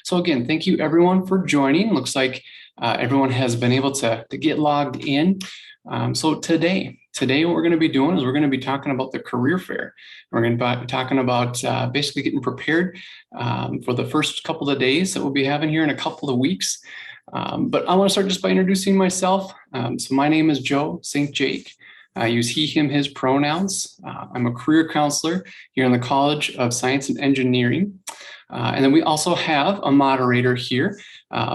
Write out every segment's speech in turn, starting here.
So again, thank you everyone for joining. Looks like everyone has been able to get logged in. So today what we're going to be doing is we're going to be talking about the career fair. We're going to be talking about basically getting prepared for the first couple of days that we'll be having here in a couple of weeks. But I want to start just by introducing myself. So my name is Joe St. Jake. I use he, him, his pronouns. I'm a career counselor here in the College of Science and Engineering. And then we also have a moderator here.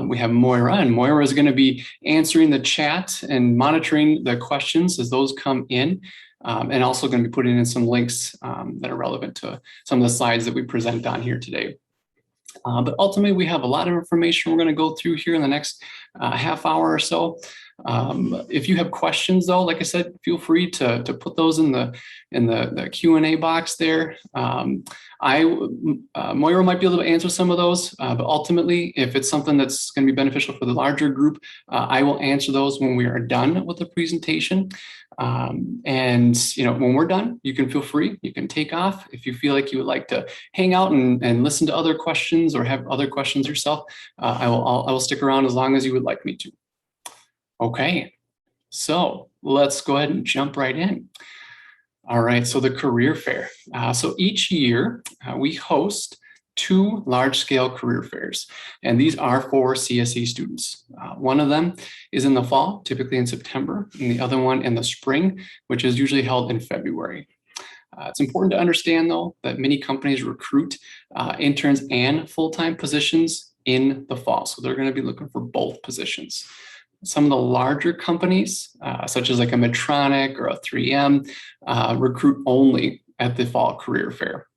We have Moira, and Moira is going to be answering the chat and monitoring the questions as those come in, and also going to be putting in some links that are relevant to some of the slides that we present on here today. But ultimately, we have a lot of information we're going to go through here in the next half hour or so. If you have questions, though, like I said, feel free to put those in the Q&A box there. Moira might be able to answer some of those, but ultimately, if it's something that's going to be beneficial for the larger group, I will answer those when we are done with the presentation. And when we're done, you can feel free, you can take off. If you feel like you would like to hang out and listen to other questions or have other questions yourself, I will stick around as long as you would like me to. Okay, so let's go ahead and jump right in. All right, so the career fair. So each year we host 2 large-scale career fairs, and these are for CSE students. One of them is in the fall, typically in September, and the other one in the spring, which is usually held in February. It's important to understand, though, that many companies recruit interns and full-time positions in the fall, so they're going to be looking for both positions. Some of the larger companies, such as like a Medtronic or a 3M, recruit only at the fall career fair.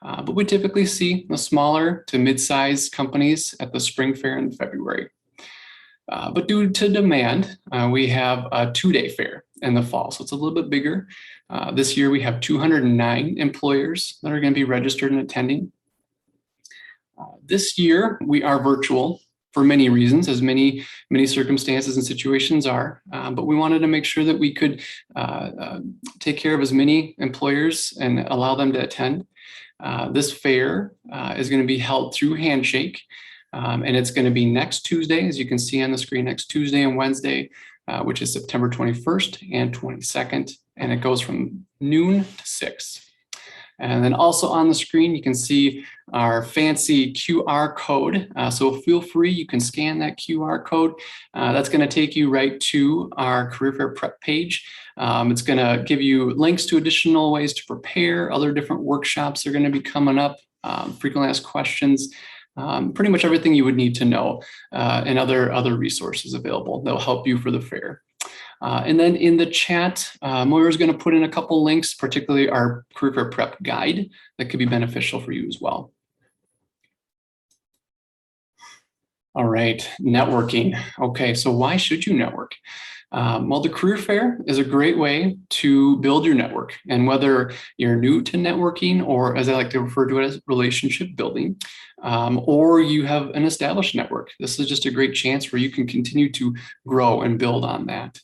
But we typically see the smaller to mid-sized companies at the spring fair in February. But due to demand, we have a 2-day fair in the fall, so it's a little bit bigger. This year we have 209 employers that are going to be registered and attending. This year we are virtual for many reasons, as many circumstances and situations are, but we wanted to make sure that we could take care of as many employers and allow them to attend. This fair is going to be held through Handshake, and it's going to be next Tuesday, as you can see on the screen, next Tuesday and Wednesday, which is September 21st and 22nd, and it goes from noon to 6. And then also on the screen, you can see our fancy QR code. So feel free, you can scan that QR code. That's going to take you right to our career fair prep page. It's going to give you links to additional ways to prepare. Other different workshops are going to be coming up, frequently asked questions, pretty much everything you would need to know, and other resources available that will help you for the fair. And then in the chat, Moira is going to put in a couple links, particularly our career fair prep guide that could be beneficial for you as well. All right, networking. Okay, so why should you network? Well, the career fair is a great way to build your network. And whether you're new to networking, or as I like to refer to it as relationship building, or you have an established network, this is just a great chance where you can continue to grow and build on that.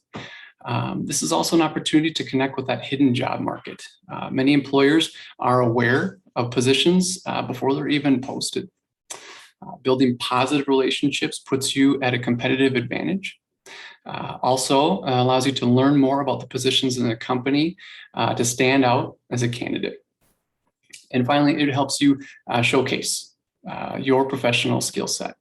This is also an opportunity to connect with that hidden job market. Many employers are aware of positions before they're even posted. Building positive relationships puts you at a competitive advantage. Also allows you to learn more about the positions in the company to stand out as a candidate. And finally, it helps you showcase your professional skill set.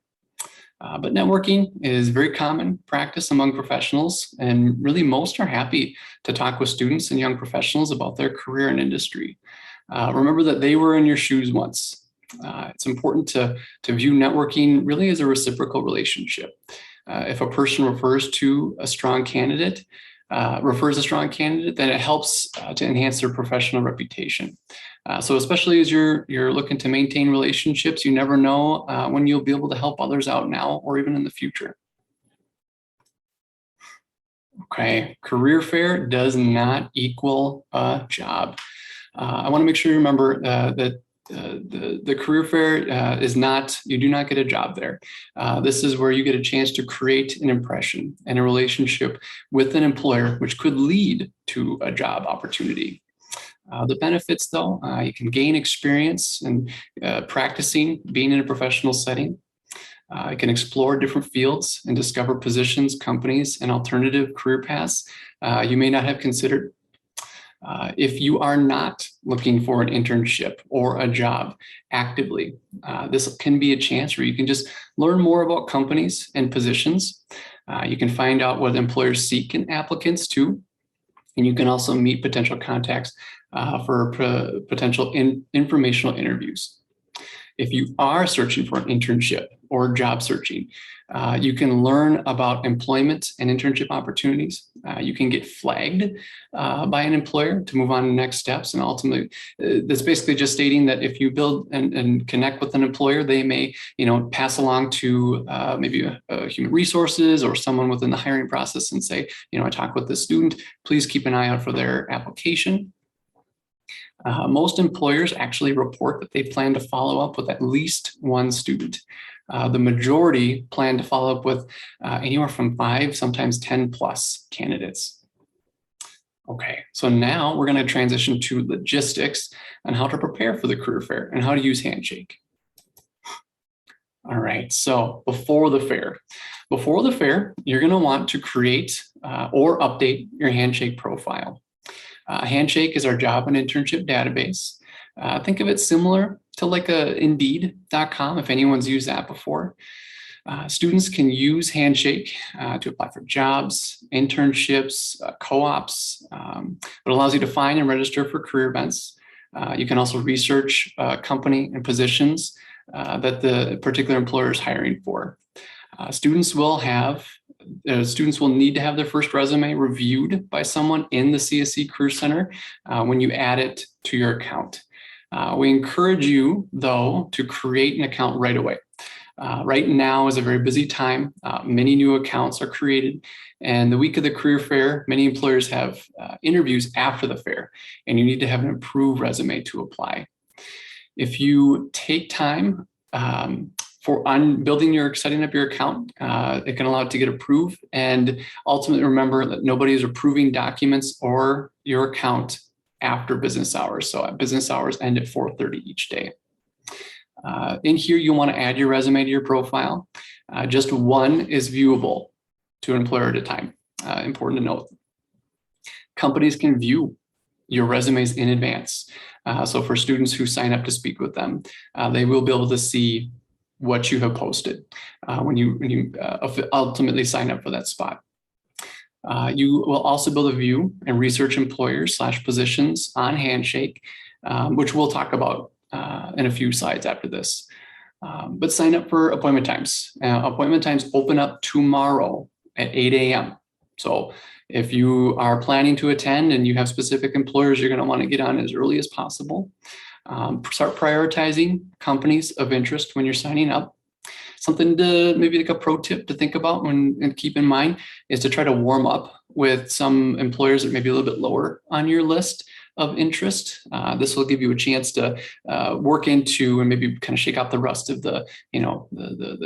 But networking is very common practice among professionals, and really most are happy to talk with students and young professionals about their career and industry. Remember that they were in your shoes once. It's important to view networking really as a reciprocal relationship. If a person refers a strong candidate, then it helps to enhance their professional reputation. So especially as you're looking to maintain relationships, you never know when you'll be able to help others out now or even in the future. Okay, career fair does not equal a job. I want to make sure you remember that the career fair is not, you do not get a job there. This is where you get a chance to create an impression and a relationship with an employer, which could lead to a job opportunity. The benefits, though, you can gain experience and practicing being in a professional setting. You can explore different fields and discover positions, companies, and alternative career paths you may not have considered. If you are not looking for an internship or a job actively, this can be a chance where you can just learn more about companies and positions. You can find out what employers seek in applicants too. And you can also meet potential contacts for potential informational interviews. If you are searching for an internship or job searching, you can learn about employment and internship opportunities. You can get flagged by an employer to move on to next steps. And ultimately, that's basically just stating that if you build and connect with an employer, they may, pass along to maybe a human resources or someone within the hiring process and say, I talked with this student, please keep an eye out for their application. Most employers actually report that they plan to follow up with at least one student. The majority plan to follow up with anywhere from 5, sometimes 10 plus candidates. Okay, so now we're going to transition to logistics and how to prepare for the career fair and how to use Handshake. All right, so before the fair, you're going to want to create or update your Handshake profile. Handshake is our job and internship database. Think of it similar to like a Indeed.com, if anyone's used that before. Students can use Handshake to apply for jobs, internships, co-ops. It allows you to find and register for career events. You can also research company and positions that the particular employer is hiring for. Students will need to have their first resume reviewed by someone in the CSE Career Center when you add it to your account. We encourage you, though, to create an account right away. Right now is a very busy time. Many new accounts are created. And the week of the career fair, many employers have interviews after the fair, and you need to have an approved resume to apply. If you take time setting up your account, it can allow it to get approved. And ultimately, remember that nobody is approving documents or your account after business hours. So business hours end at 4:30 each day. In here, you want to add your resume to your profile. Just one is viewable to an employer at a time. Important to note. Companies can view your resumes in advance. So for students who sign up to speak with them, they will be able to see what you have posted when you ultimately sign up for that spot. You will also be able to view and research employers / positions on Handshake, which we'll talk about in a few slides after this. But sign up for appointment times. Appointment times open up tomorrow at 8 a.m. So if you are planning to attend and you have specific employers, you're going to want to get on as early as possible. Start prioritizing companies of interest when you're signing up. Something to maybe like a pro tip to think about and keep in mind is to try to warm up with some employers that may be a little bit lower on your list of interest. This will give you a chance to work into and maybe kind of shake out the rust of the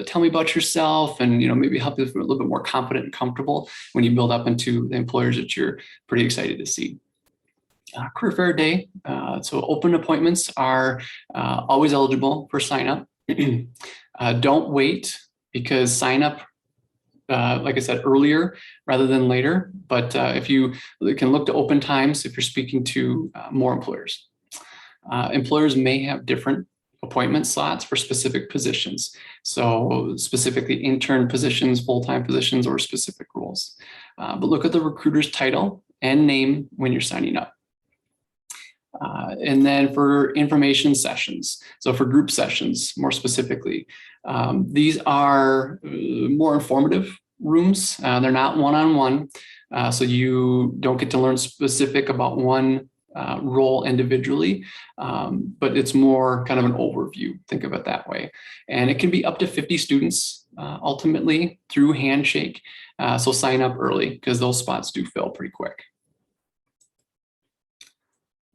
tell me about yourself and, maybe help you feel a little bit more confident and comfortable when you build up into the employers that you're pretty excited to see. Career fair day. So open appointments are always eligible for sign up. Don't wait, because sign up, like I said earlier, rather than later. But if you can look to open times, if you're speaking to more employers. Employers may have different appointment slots for specific positions. So specifically intern positions, full-time positions, or specific roles. But look at the recruiter's title and name when you're signing up. And then for information sessions, so for group sessions, more specifically, these are more informative rooms. They're not one-on-one, so you don't get to learn specific about one role individually, but it's more kind of an overview. Think of it that way. And it can be up to 50 students ultimately through Handshake. So sign up early because those spots do fill pretty quick.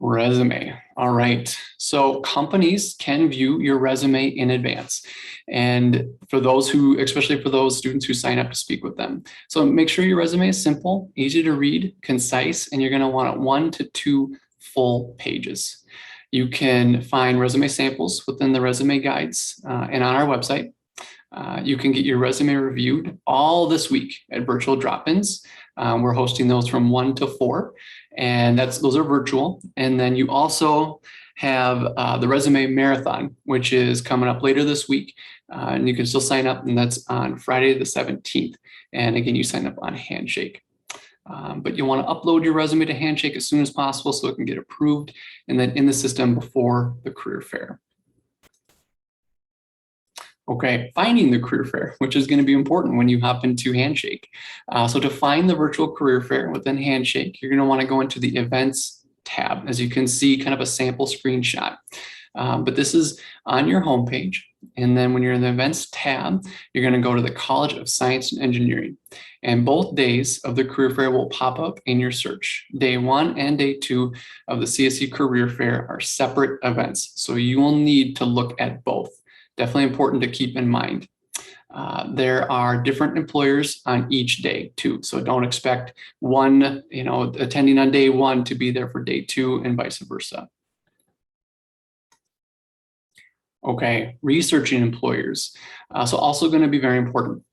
Resume. All right. So companies can view your resume in advance. And for those especially for those students who sign up to speak with them. So make sure your resume is simple, easy to read, concise, and you're going to want it 1 to 2 full pages. You can find resume samples within the resume guides and on our website. You can get your resume reviewed all this week at virtual drop-ins. We're hosting those from 1 to 4, and those are virtual. And then you also have the resume marathon, which is coming up later this week. And you can still sign up, and that's on Friday the 17th. And again, you sign up on Handshake. But you want to upload your resume to Handshake as soon as possible so it can get approved and then in the system before the career fair. Okay, finding the career fair, which is going to be important when you hop into Handshake. So to find the virtual career fair within Handshake, you're going to want to go into the events tab. As you can see, kind of a sample screenshot. But this is on your homepage. And then when you're in the events tab, you're going to go to the College of Science and Engineering. And both days of the career fair will pop up in your search. Day 1 and day 2 of the CSE career fair are separate events. So you will need to look at both. Definitely important to keep in mind. There are different employers on each day too. So don't expect one, attending on day 1 to be there for day 2 and vice versa. Okay, researching employers. So also going to be very important.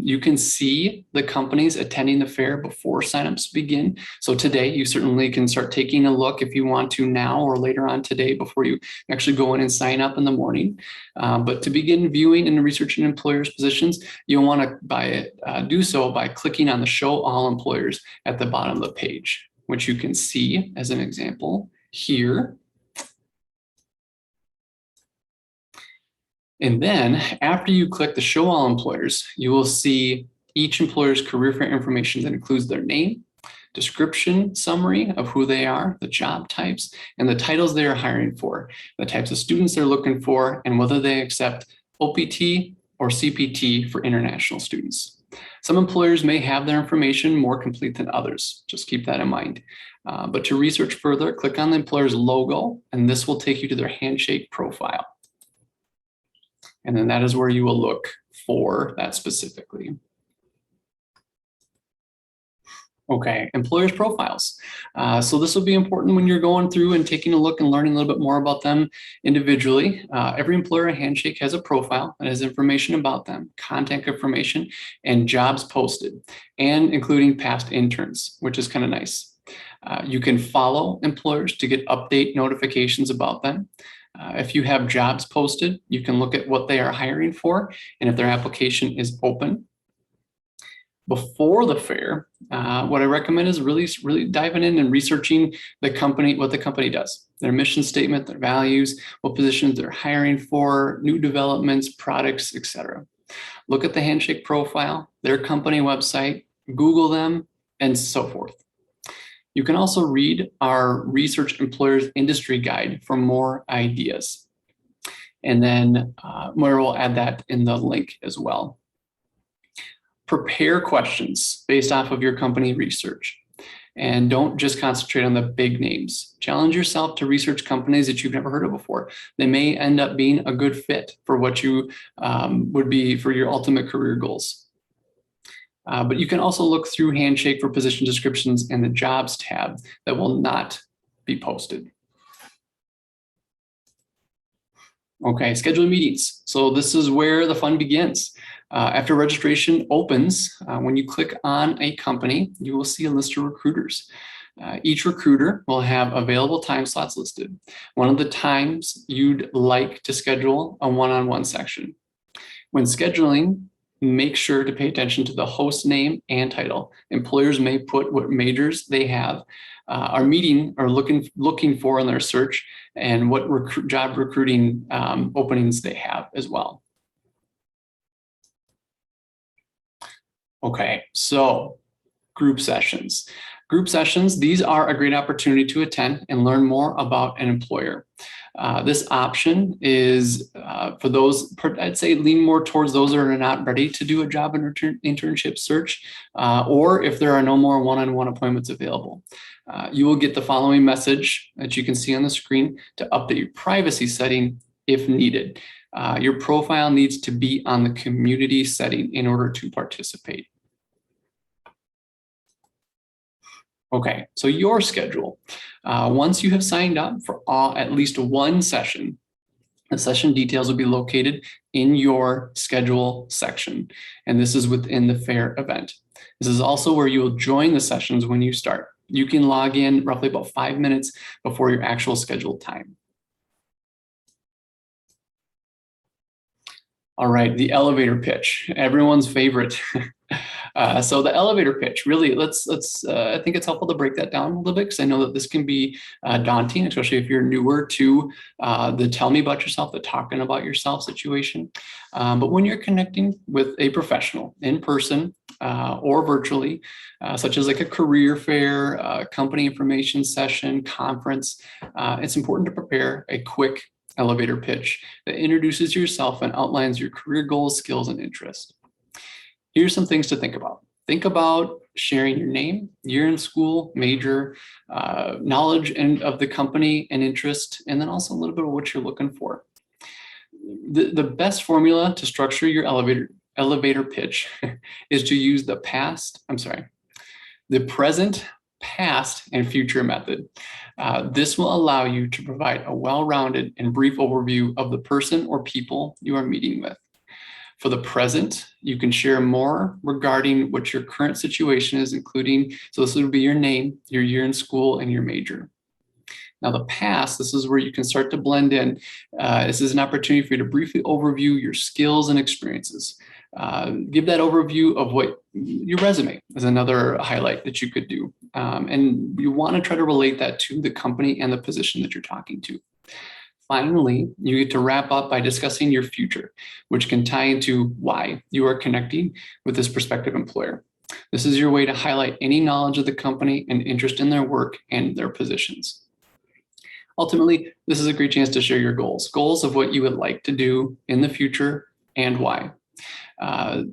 You can see the companies attending the fair before signups begin. So today you certainly can start taking a look if you want to now or later on today before you actually go in and sign up in the morning. But to begin viewing and researching employers' positions, you'll want to do so by clicking on the Show All Employers at the bottom of the page, which you can see as an example here. And then after you click the Show All Employers, you will see each employer's career fair information that includes their name, description, summary of who they are, the job types, and the titles they are hiring for, the types of students they're looking for, and whether they accept OPT or CPT for international students. Some employers may have their information more complete than others. Just keep that in mind. But to research further, click on the employer's logo, and this will take you to their Handshake profile. And then that is where you will look for that specifically. Okay, employers' profiles. So this will be important when you're going through and taking a look and learning a little bit more about them individually. Every employer at Handshake has a profile that has information about them, contact information, and jobs posted, and including past interns, which is kind of nice. You can follow employers to get update notifications about them. If you have jobs posted, you can look at what they are hiring for and if their application is open. Before the fair, what I recommend is really diving in and researching the company, what the company does, their mission statement, their values, what positions they're hiring for, new developments, products, etc. Look at the Handshake profile, their company website, Google them, and so forth. You can also read our Research Employers Industry Guide for more ideas. And then Moira will add that in the link as well. Prepare questions based off of your company research. And don't just concentrate on the big names. Challenge yourself to research companies that you've never heard of before. They may end up being a good fit for what you would be for your ultimate career goals. But you can also look through Handshake for position descriptions in the Jobs tab that will not be posted. Okay, scheduling meetings. So this is where the fun begins. After registration opens, when you click on a company, you will see a list of recruiters. Each recruiter will have available time slots listed. One of the times you'd like to schedule a one-on-one section. When scheduling, make sure to pay attention to the host name and title. Employers may put what majors they have, are meeting or looking for in their search, and what job recruiting openings they have as well. Okay, so group sessions. Group sessions, these are a great opportunity to attend and learn more about an employer. This option is for those, I'd say lean more towards those that are not ready to do a job and internship search, or if there are no more one-on-one appointments available. You will get the following message that you can see on the screen to update your privacy setting if needed. Your profile needs to be on the community setting in order to participate. Okay, so your schedule. Once you have signed up for at least one session, The session details will be located in your schedule section, and this is within the fair event. This is also where you will join the sessions when you start. You can log in roughly about 5 minutes before your actual scheduled time. All right, the elevator pitch, everyone's favorite. So the elevator pitch, really, I think it's helpful to break that down a little bit, because I know that this can be daunting, especially if you're newer to the tell me about yourself, the talking about yourself situation. But when you're connecting with a professional in person or virtually, such as like a career fair, company information session, conference, it's important to prepare a quick elevator pitch that introduces yourself and outlines your career goals, skills, and interests. Here's some things to think about. Think about sharing your name, year in school, major, knowledge of the company and interest, and then also a little bit of what you're looking for. The best formula to structure your elevator pitch is to use the present, past, and future method. This will allow you to provide a well-rounded and brief overview of the person or people you are meeting with. For the present, you can share more regarding what your current situation is, including, so this would be your name, your year in school, and your major. Now the past, this is where you can start to blend in. This is an opportunity for you to briefly overview your skills and experiences. Give that overview of what your resume is, another highlight that you could do. And you want to try to relate that to the company and the position that you're talking to. Finally, you get to wrap up by discussing your future, which can tie into why you are connecting with this prospective employer. This is your way to highlight any knowledge of the company and interest in their work and their positions. Ultimately, this is a great chance to share your goals of what you would like to do in the future and why.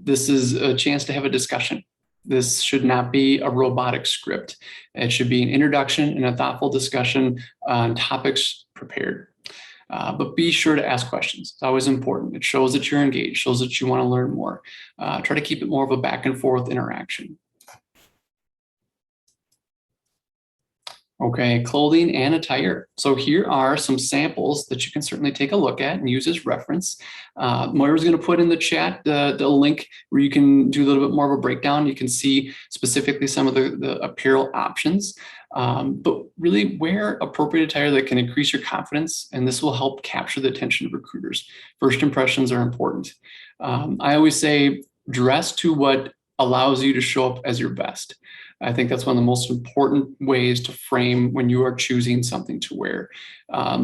This is a chance to have a discussion. This should not be a robotic script. It should be an introduction and a thoughtful discussion on topics prepared. But be sure to ask questions. It's always important. It shows that you're engaged, shows that you want to learn more. Try to keep it more of a back and forth interaction. Okay, clothing and attire. So here are some samples that you can certainly take a look at and use as reference. Moira's going to put in the chat the link where you can do a little bit more of a breakdown. You can see specifically some of the apparel options, but really wear appropriate attire that can increase your confidence, and this will help capture the attention of recruiters. First impressions are important. I always say dress to what allows you to show up as your best. I think that's one of the most important ways to frame when you are choosing something to wear.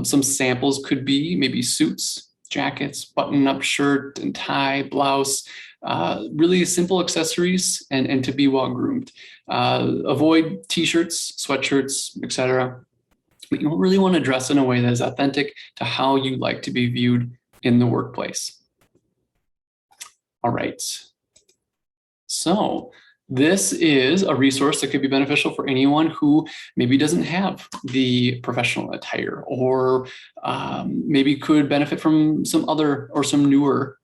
Some samples could be maybe suits, jackets, button-up shirt and tie, blouse, really simple accessories, and to be well-groomed. Avoid t-shirts, sweatshirts, etc. But you really want to dress in a way that is authentic to how you like to be viewed in the workplace. All right. So this is a resource that could be beneficial for anyone who maybe doesn't have the professional attire, or maybe could benefit from some other or some newer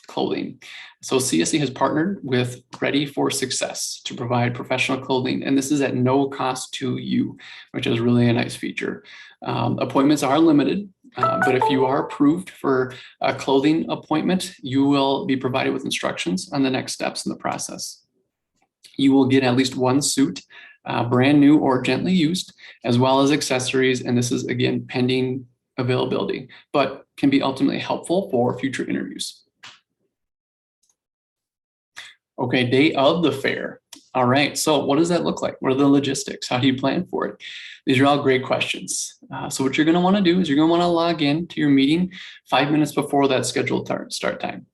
clothing. So CSE has partnered with Ready for Success to provide professional clothing, and this is at no cost to you, which is really a nice feature. Appointments are limited. But if you are approved for a clothing appointment, you will be provided with instructions on the next steps in the process. You will get at least one suit, brand new or gently used, as well as accessories. And this is, again, pending availability, but can be ultimately helpful for future interviews. Okay, day of the fair. All right, so what does that look like? What are the logistics? How do you plan for it? These are all great questions. So what you're going to want to do is you're going to want to log in to your meeting 5 minutes before that scheduled start time.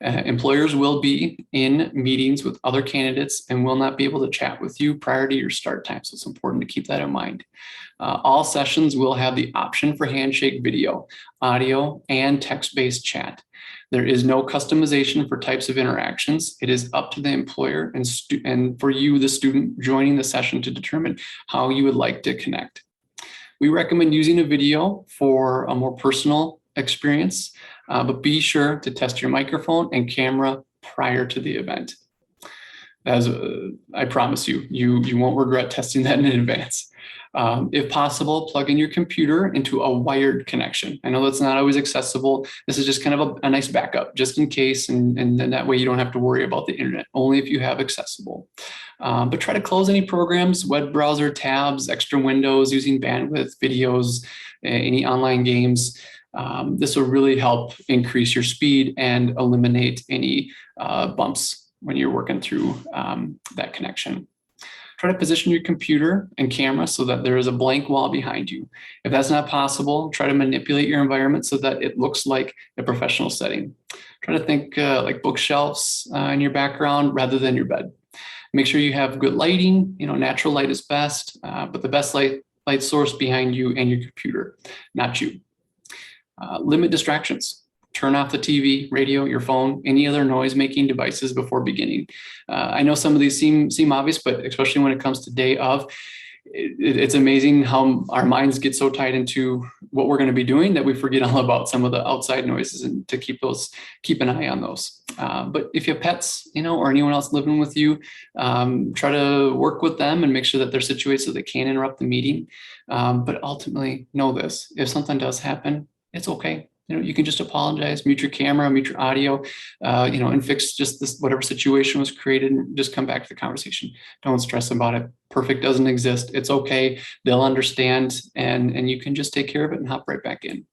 Employers will be in meetings with other candidates and will not be able to chat with you prior to your start time. So it's important to keep that in mind. All sessions will have the option for handshake video, audio, and text-based chat. There is no customization for types of interactions. It is up to the employer and for you, the student, joining the session to determine how you would like to connect. We recommend using a video for a more personal experience, but be sure to test your microphone and camera prior to the event. As I promise you, you won't regret testing that in advance. If possible, plug in your computer into a wired connection. I know that's not always accessible. This is just kind of a nice backup, just in case, and then that way you don't have to worry about the internet, only if you have accessible. But try to close any programs, web browser tabs, extra windows, using bandwidth, videos, any online games. This will really help increase your speed and eliminate any bumps when you're working through that connection. Try to position your computer and camera so that there is a blank wall behind you. If that's not possible, try to manipulate your environment so that it looks like a professional setting. Try to think like bookshelves in your background rather than your bed. Make sure you have good lighting. Natural light is best, but the best light source behind you and your computer, not you. Limit distractions. Turn off the TV, radio, your phone, any other noise-making devices before beginning. I know some of these seem obvious, but especially when it comes to day of, it's amazing how our minds get so tied into what we're going to be doing that we forget all about some of the outside noises, and to keep an eye on those. But if you have pets, or anyone else living with you, try to work with them and make sure that they're situated so they can't interrupt the meeting. But ultimately, know this: if something does happen, it's okay. You can just apologize, mute your camera, mute your audio, and fix just this, whatever situation was created, and just come back to the conversation. Don't stress about it. Perfect doesn't exist. It's okay. They'll understand, and you can just take care of it and hop right back in.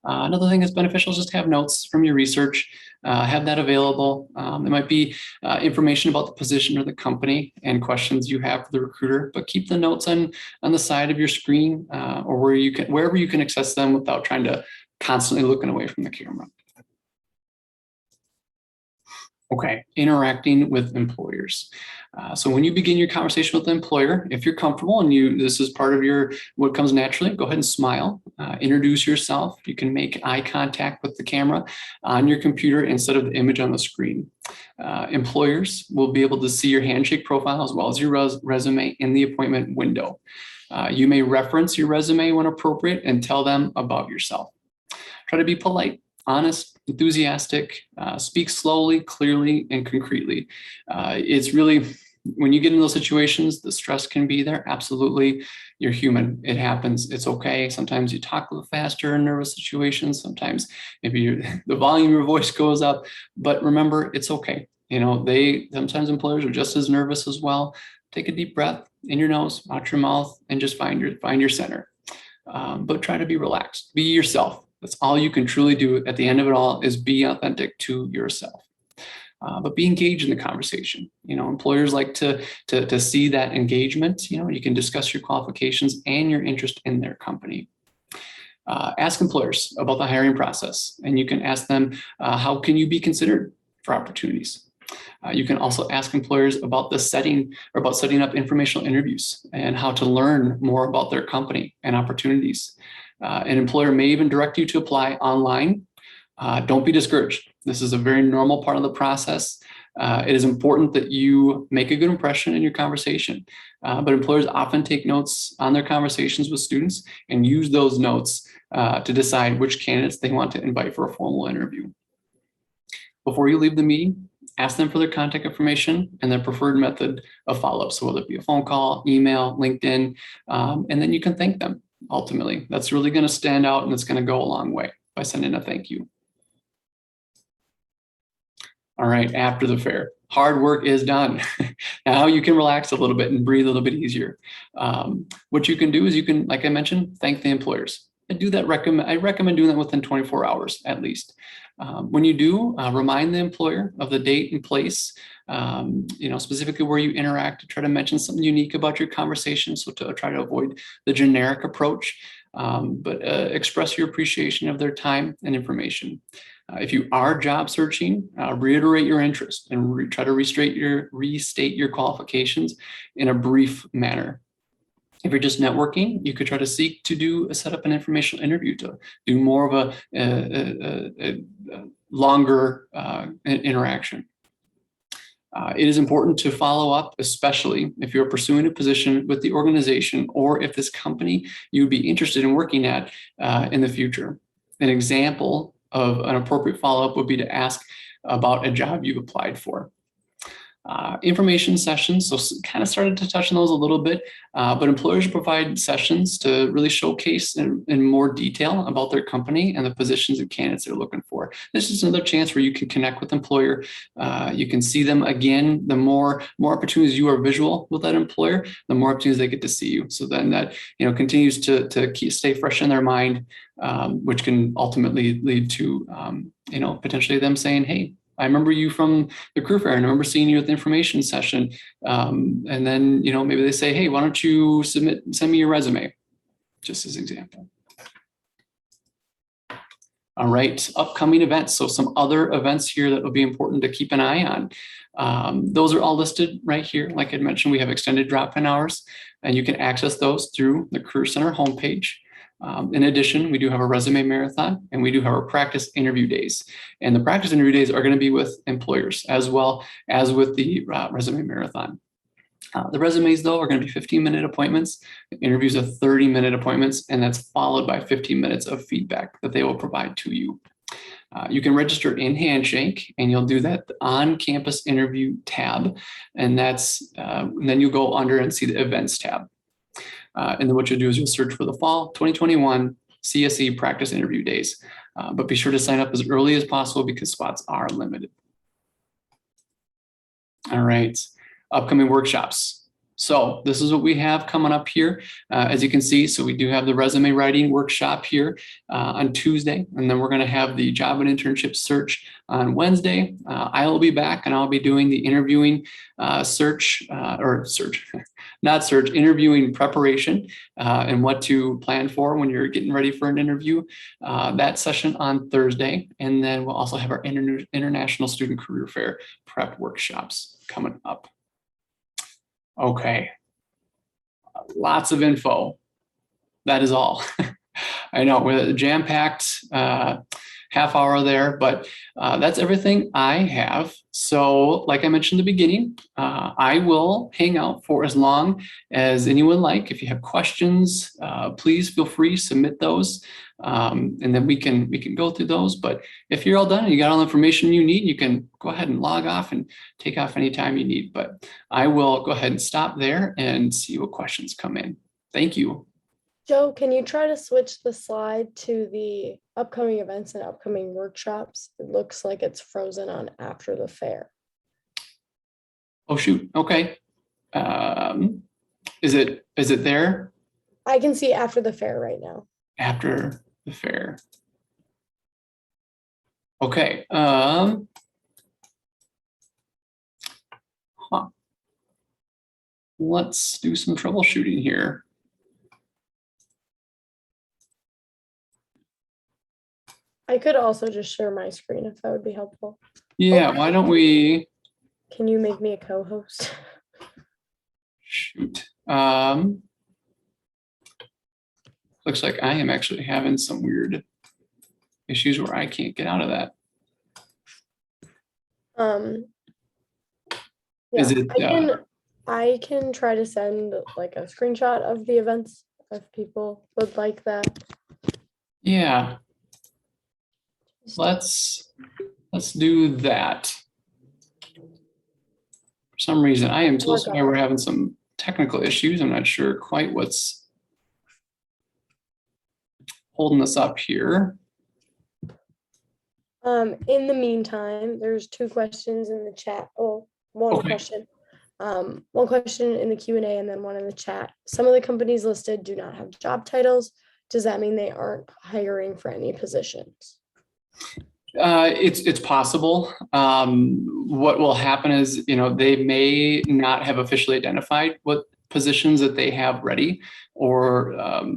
Another thing that's beneficial is just have notes from your research, have that available. It might be information about the position or the company and questions you have for the recruiter, but keep the notes on the side of your screen or wherever you can access them without trying to constantly looking away from the camera. Okay, interacting with employers. So when you begin your conversation with the employer, if you're comfortable and this is part of what comes naturally, go ahead and smile, introduce yourself. You can make eye contact with the camera on your computer instead of the image on the screen. Employers will be able to see your handshake profile as well as your resume in the appointment window. You may reference your resume when appropriate and tell them about yourself. Try to be polite, honest, enthusiastic, speak slowly, clearly, and concretely. It's really, when you get in those situations, the stress can be there. Absolutely. You're human. It happens. It's okay. Sometimes you talk a little faster in nervous situations. Sometimes maybe the volume of your voice goes up, but remember, it's okay. Sometimes employers are just as nervous as well. Take a deep breath in your nose, out your mouth, and just find your center. But try to be relaxed. Be yourself. That's all you can truly do at the end of it all, is be authentic to yourself. But be engaged in the conversation. Employers like to see that engagement. You can discuss your qualifications and your interest in their company. Ask employers about the hiring process, and you can ask them, how can you be considered for opportunities? You can also ask employers about setting up informational interviews and how to learn more about their company and opportunities. An employer may even direct you to apply online. Don't be discouraged. This is a very normal part of the process. It is important that you make a good impression in your conversation, but employers often take notes on their conversations with students and use those notes to decide which candidates they want to invite for a formal interview. Before you leave the meeting, ask them for their contact information and their preferred method of follow-up. So whether it be a phone call, email, LinkedIn, and then you can thank them. Ultimately, that's really going to stand out, and it's going to go a long way by sending a thank you. All right, after the fair, hard work is done. Now you can relax a little bit and breathe a little bit easier. What you can do is you can, like I mentioned, thank the employers. I recommend doing that within 24 hours at least. When you do, remind the employer of the date and place, specifically where you interact, to try to mention something unique about your conversation. So to try to avoid the generic approach, but express your appreciation of their time and information. If you are job searching, reiterate your interest and try to restate your qualifications in a brief manner. If you're just networking, you could try to seek to set up an informational interview to do more of a longer interaction. It is important to follow up, especially if you're pursuing a position with the organization or if this company you would be interested in working at in the future. An example of an appropriate follow-up would be to ask about a job you've applied for. Information sessions, so kind of started to touch on those a little bit, but employers provide sessions to really showcase in more detail about their company and the positions and candidates they're looking for. This is another chance where you can connect with employer. You can see them again. The more opportunities you are visual with that employer, the more opportunities they get to see you. So then that continues to stay fresh in their mind, which can ultimately lead to potentially them saying, "Hey, I remember you from the career fair, and I remember seeing you at the information session." And then, maybe they say, "Hey, why don't you send me your resume?" Just as an example. All right, upcoming events. So some other events here that will be important to keep an eye on. Those are all listed right here. Like I mentioned, we have extended drop-in hours, and you can access those through the Career Center homepage. In addition, we do have a resume marathon, and we do have our practice interview days. And the practice interview days are going to be with employers as well as with the resume marathon. The resumes, though, are going to be 15-minute appointments. The interviews are 30-minute appointments, and that's followed by 15 minutes of feedback that they will provide to you. You can register in Handshake, and you'll do that on-campus interview tab, and then you go under and see the events tab. And then what you'll do is you'll search for the fall 2021 CSE practice interview days. But be sure to sign up as early as possible because spots are limited. All right, upcoming workshops. So this is what we have coming up here. As you can see, so we do have the resume writing workshop here on Tuesday, and then we're going to have the job and internship search on Wednesday. I will be back, and I'll be doing the interviewing interviewing preparation and what to plan for when you're getting ready for an interview. That session on Thursday, and then we'll also have our International Student Career Fair prep workshops coming up. Okay, lots of info. That is all. I know, with a jam-packed half hour there, but that's everything I have. So like I mentioned in the beginning, I will hang out for as long as anyone like. If you have questions, please feel free, submit those. And then we can go through those. But if you're all done and you got all the information you need, you can go ahead and log off and take off anytime you need. But I will go ahead and stop there and see what questions come in. Thank you. Joe, can you try to switch the slide to the upcoming events and upcoming workshops? It looks like it's frozen on after the fair. Oh, shoot. Okay. Is it there? I can see after the fair right now. After the fair. Okay. Let's do some troubleshooting here. I could also just share my screen if that would be helpful. Yeah, why don't we? Can you make me a co-host? Shoot. Looks like I am actually having some weird issues where I can't get out of that. Yeah, Is it? I can try to send like a screenshot of the events if people would like that. Yeah. Let's do that. For some reason, I am so sorry we're having some technical issues. I'm not sure quite what's holding us up here. In the meantime, there's two questions in the chat. Oh, one question. One question in the Q&A and then one in the chat. Some of the companies listed do not have job titles. Does that mean they aren't hiring for any positions? It's possible. What will happen is, they may not have officially identified what positions that they have ready or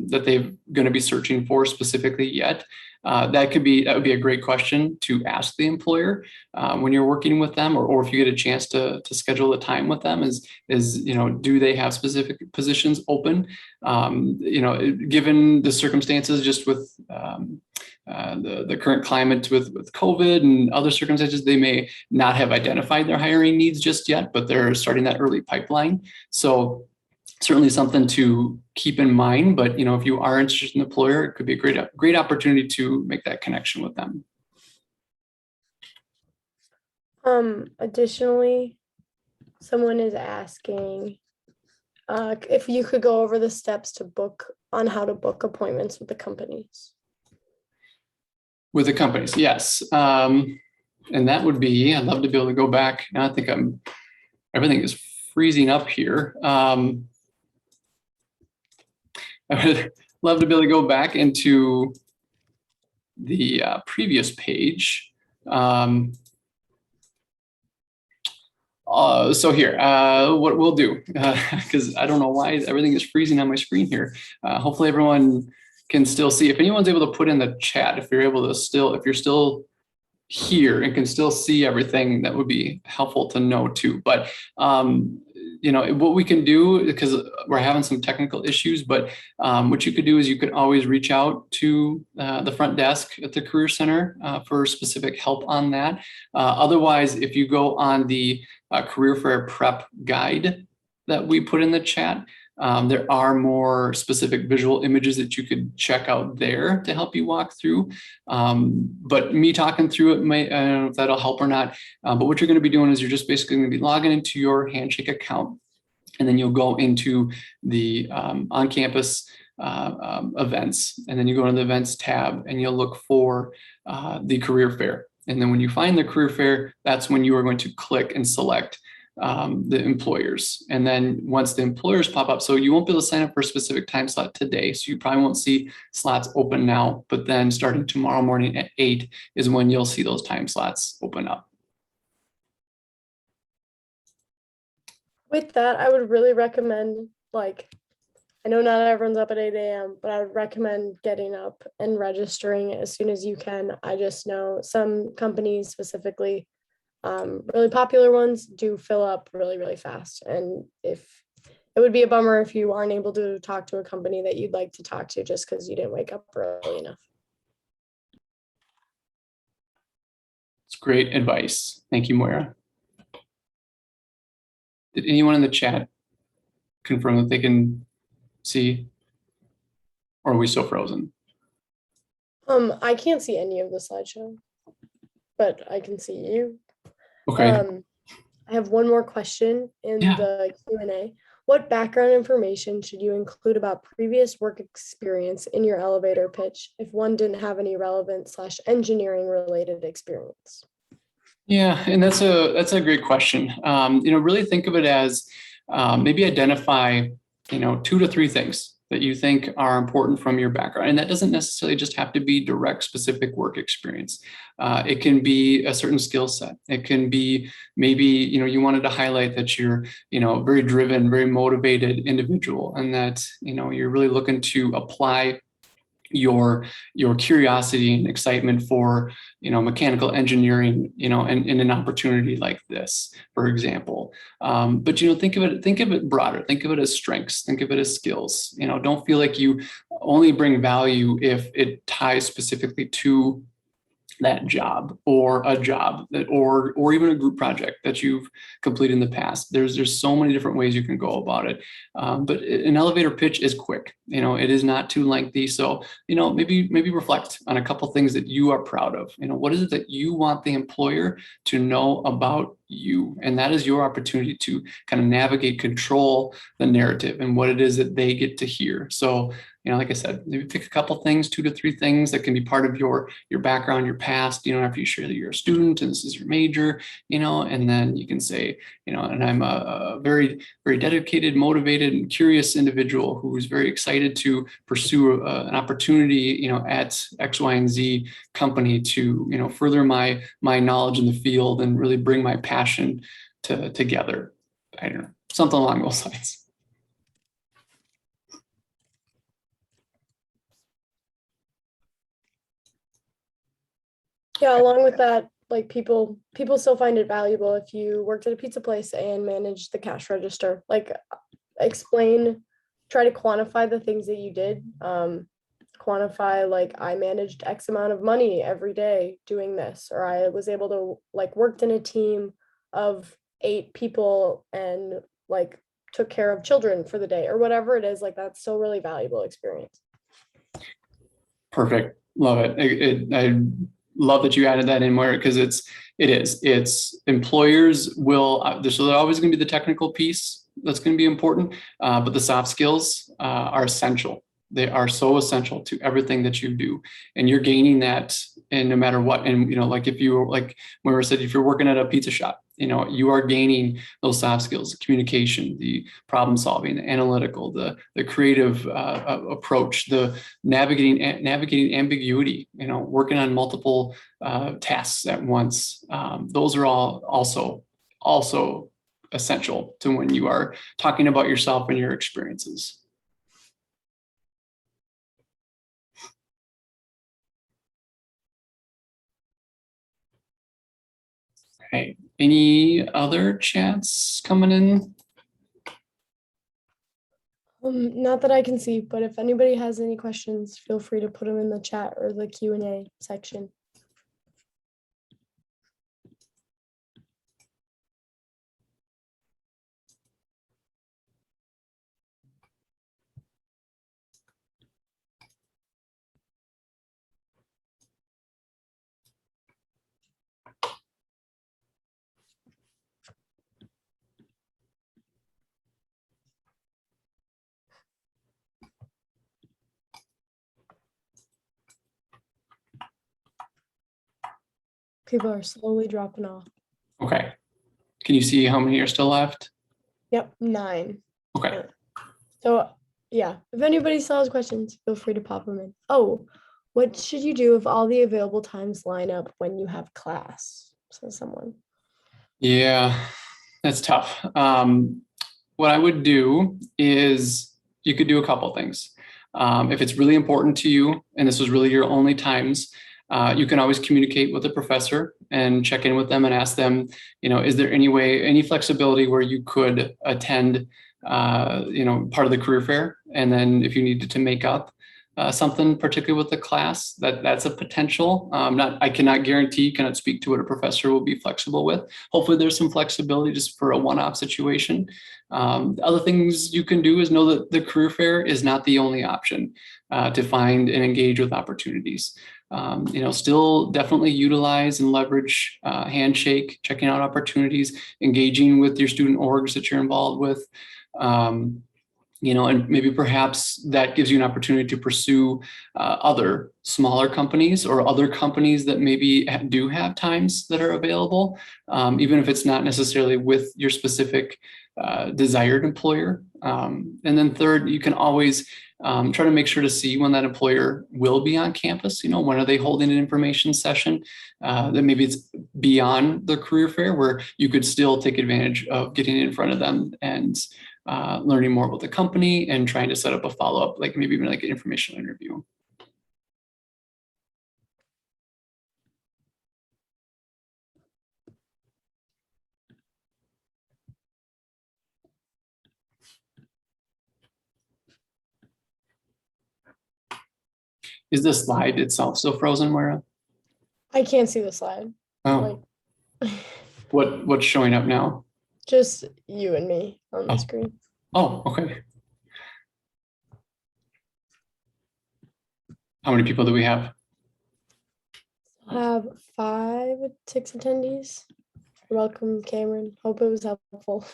that they're going to be searching for specifically yet. That would be a great question to ask the employer when you're working with them, or if you get a chance to schedule a time with them. Is do they have specific positions open? Given the circumstances, just with the current climate with COVID and other circumstances, they may not have identified their hiring needs just yet, but they're starting that early pipeline. So certainly something to keep in mind, but if you are interested in the employer, it could be a great opportunity to make that connection with them. Additionally, Someone is asking if you could go over the steps to book on how to book appointments with the companies. With the companies, yes. And that would be, I'd love to be able to go back. Now I think everything is freezing up here. I would love to be able to go back into the previous page. So here, what we'll do, because I don't know why everything is freezing on my screen here. Hopefully everyone can still see. If anyone's able to put in the chat, if you're able to still, if you're still here and can still see everything, that would be helpful to know too. But you know, what we can do, because we're having some technical issues, but what you could do is you could always reach out to the front desk at the Career Center for specific help on that. Otherwise, if you go on the Career Fair Prep guide that we put in the chat, there are more specific visual images that you could check out there to help you walk through. But me talking through it, I don't know if that'll help or not. But what you're going to be doing is you're just basically going to be logging into your Handshake account, and then you'll go into the on-campus events, and then you go into the events tab, and you'll look for the career fair. And then when you find the career fair, that's when you are going to click and select the employers. And then once the employers pop up, so you won't be able to sign up for a specific time slot today. So you probably won't see slots open now, but then starting tomorrow morning at 8 is when you'll see those time slots open up. With that, I would really recommend, like, I know not everyone's up at 8 a.m., but I would recommend getting up and registering as soon as you can. I just know some companies, specifically really popular ones, do fill up really, really fast. And if it would be a bummer if you aren't able to talk to a company that you'd like to talk to just because you didn't wake up early enough. It's great advice. Thank you, Moira. Did anyone in the chat confirm that they can see, or are we still frozen? I can't see any of the slideshow, but I can see you. Okay. I have one more question in the Q&A. What background information should you include about previous work experience in your elevator pitch if one didn't have any relevant / engineering related experience? Yeah, and that's a great question. You know, really think of it as maybe identify, you know, 2 to 3 things that you think are important from your background. And that doesn't necessarily just have to be direct specific work experience. It can be a certain skill set. It can be maybe, you know, you wanted to highlight that you're, you know, very driven, very motivated individual, and that, you know, you're really looking to apply your curiosity and excitement for, you know, mechanical engineering, you know, and in an opportunity like this, for example. But, you know, think of it broader. Think of it as strengths. Think of it as skills. You know, don't feel like you only bring value if it ties specifically to that job or a job that, or even a group project that you've completed in the past. There's so many different ways you can go about it. But an elevator pitch is quick. You know, it is not too lengthy. So, you know, maybe reflect on a couple things that you are proud of. You know, what is it that you want the employer to know about you? And that is your opportunity to kind of navigate, control the narrative and what it is that they get to hear. So, you know, like I said, maybe pick a couple things, 2 to 3 things that can be part of your background, your past, you know, after you share that you're a student and this is your major, you know, and then you can say, you know, and I'm a very, very dedicated, motivated, and curious individual who's very excited to pursue an opportunity, you know, at X, Y, and Z company to, you know, further my knowledge in the field and really bring my passion together. I don't know, something along those lines. Yeah, along with that, like people still find it valuable if you worked at a pizza place and managed the cash register. Like, explain, try to quantify the things that you did. Quantify, like, I managed X amount of money every day doing this, or I was able to, like, worked in a team of 8 people and, like, took care of children for the day, or whatever it is. Like, that's still really valuable experience. Perfect. Love it. I love that you added that in, Moira, because it's It is. It's employers will, so there's always going to be the technical piece that's going to be important, but the soft skills are essential. They are so essential to everything that you do, and you're gaining that, and no matter what. And like if you like Moira said, if you're working at a pizza shop, you are gaining those soft skills: the communication, the problem solving, the analytical, the creative approach, the navigating ambiguity. Working on multiple tasks at once. Those are all also essential to when you are talking about yourself and your experiences. Okay, any other chats coming in? Not that I can see, but if anybody has any questions, feel free to put them in the chat or the Q&A section. People are slowly dropping off. Okay. Can you see how many are still left? Yep, 9. Okay. So yeah, if anybody still has questions, feel free to pop them in. Oh, what should you do if all the available times line up when you have class? Says someone. Yeah, that's tough. What I would do is you could do a couple things. If it's really important to you, and this was really your only times, you can always communicate with the professor and check in with them and ask them, is there any flexibility where you could attend, part of the career fair? And then if you needed to make up something particularly with the class, that's a potential. I cannot guarantee, cannot speak to what a professor will be flexible with. Hopefully there's some flexibility just for a one-off situation. Other things you can do is know that the career fair is not the only option to find and engage with opportunities. Still definitely utilize and leverage Handshake, checking out opportunities, engaging with your student orgs that you're involved with. And maybe perhaps that gives you an opportunity to pursue other smaller companies or other companies that maybe do have times that are available, even if it's not necessarily with your specific desired employer. And then third, you can always try to make sure to see when that employer will be on campus. When are they holding an information session that maybe it's beyond the career fair, where you could still take advantage of getting in front of them and learning more about the company and trying to set up a follow-up, like maybe even like an informational interview. Is the slide itself still frozen, Moira? I can't see the slide. Oh. What's showing up now? Just you and me on the screen. Oh, okay. How many people do we have? I have 5, 6 attendees. Welcome, Cameron. Hope it was helpful.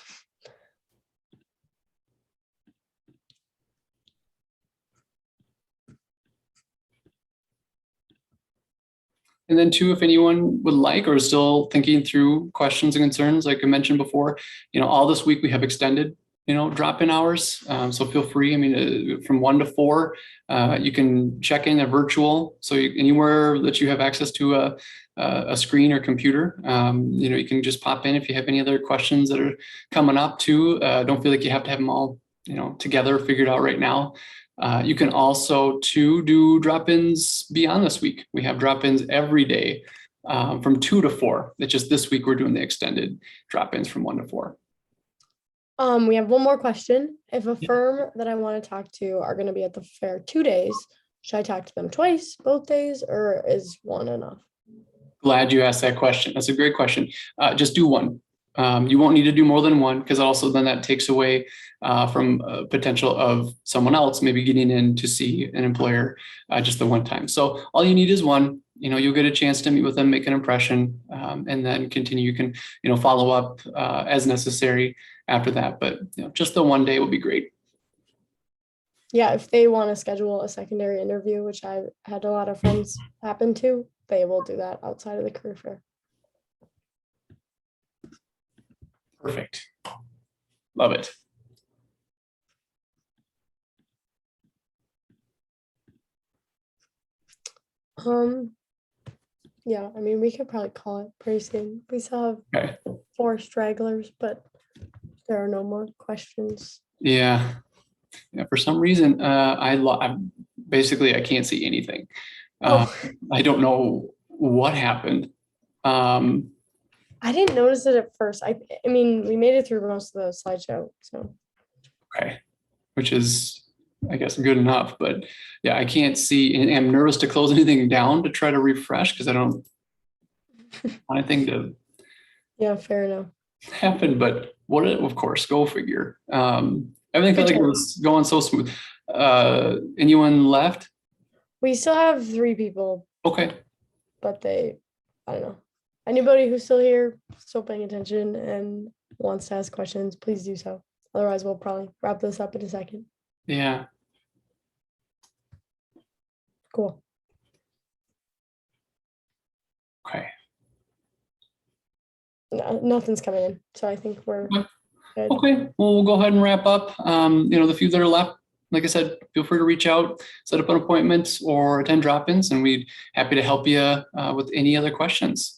And then too, if anyone would like or is still thinking through questions and concerns, like I mentioned before, all this week we have extended, drop-in hours. So feel free. From 1 to 4, you can check in a virtual. So anywhere that you have access to a screen or computer, you can just pop in if you have any other questions that are coming up too. Don't feel like you have to have them all, together figured out right now. You can also do drop-ins beyond this week. We have drop-ins every day from 2 to 4. It's just this week we're doing the extended drop-ins from 1 to 4. We have one more question. If a firm that I want to talk to are going to be at the fair 2 days, should I talk to them twice, both days, or is one enough? Glad you asked that question. That's a great question. Just do one. You won't need to do more than one, because also then that takes away from potential of someone else maybe getting in to see an employer just the one time. So all you need is one. you'll get a chance to meet with them, make an impression, and then continue. You can, follow up as necessary after that. But just the one day would be great. Yeah, if they want to schedule a secondary interview, which I've had a lot of friends happen to, they will do that outside of the career fair. Perfect. Love it. Yeah, I mean, we could probably call it pretty soon. We still have 4 stragglers, but there are no more questions. Yeah. For some reason, I can't see anything. I don't know what happened. I didn't notice it at first. I mean, we made it through most of the slideshow, so. Okay, which is, I guess, good enough. But yeah, I can't see, and I'm nervous to close anything down to try to refresh because I don't want anything to Yeah, fair enough. happen. But of course, go figure. Everything felt like it was going so smooth. Anyone left? We still have 3 people. Okay. But I don't know. Anybody who's still here, still paying attention and wants to ask questions, please do so. Otherwise, we'll probably wrap this up in a second. Yeah. Cool. Okay. No, nothing's coming in, so I think we're good. Okay. Well, we'll go ahead and wrap up. The few that are left, like I said, feel free to reach out, set up an appointment, or attend drop-ins, and we'd happy to help you with any other questions.